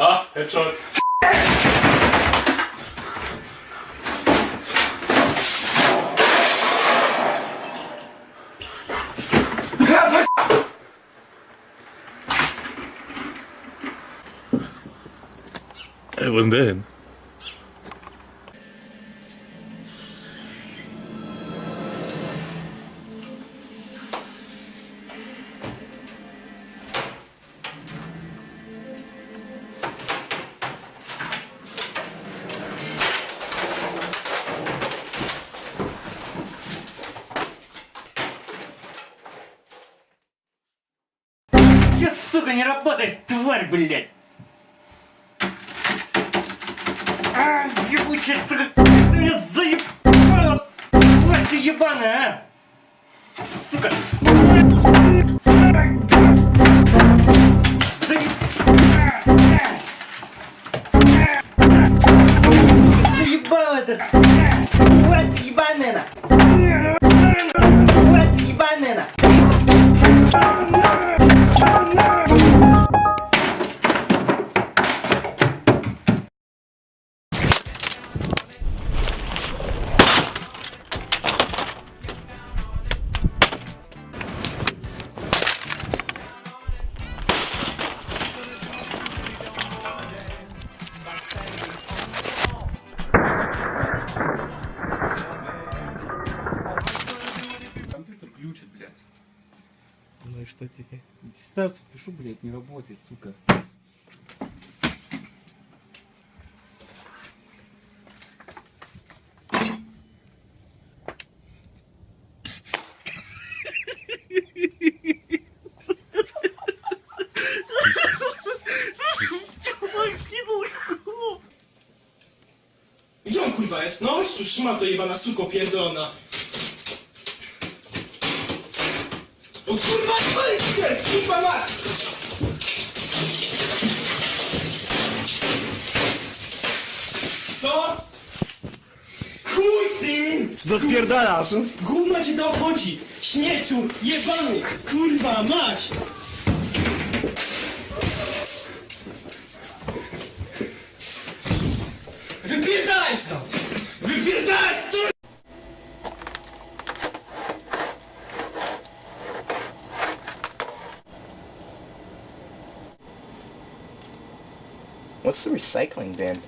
Ah, Headshot. It wasn't in. Че, сука, не работаешь, тварь, блядь? А, ебучая, сука, ты меня заебала, тварь ты ебаная, а? Сука. Заебала это, тварь ты ебаная, тварь ты ебаная. Компьютер глючит, блядь. Ну и что теперь? Старцу пишу, блядь, не работает, сука. Gdzie on kurwa jest? No chodź tu, szmato jebana suko pierdolona. O kurwa, kurwa ma! Co? Chuj z tym! Co odpierdalasz? Gówno ci to obchodzi! Śmieciu, jebany! Kurwa, mać! Wypierdalaj stąd! Wypierdalaj stąd! What's the recycling bin?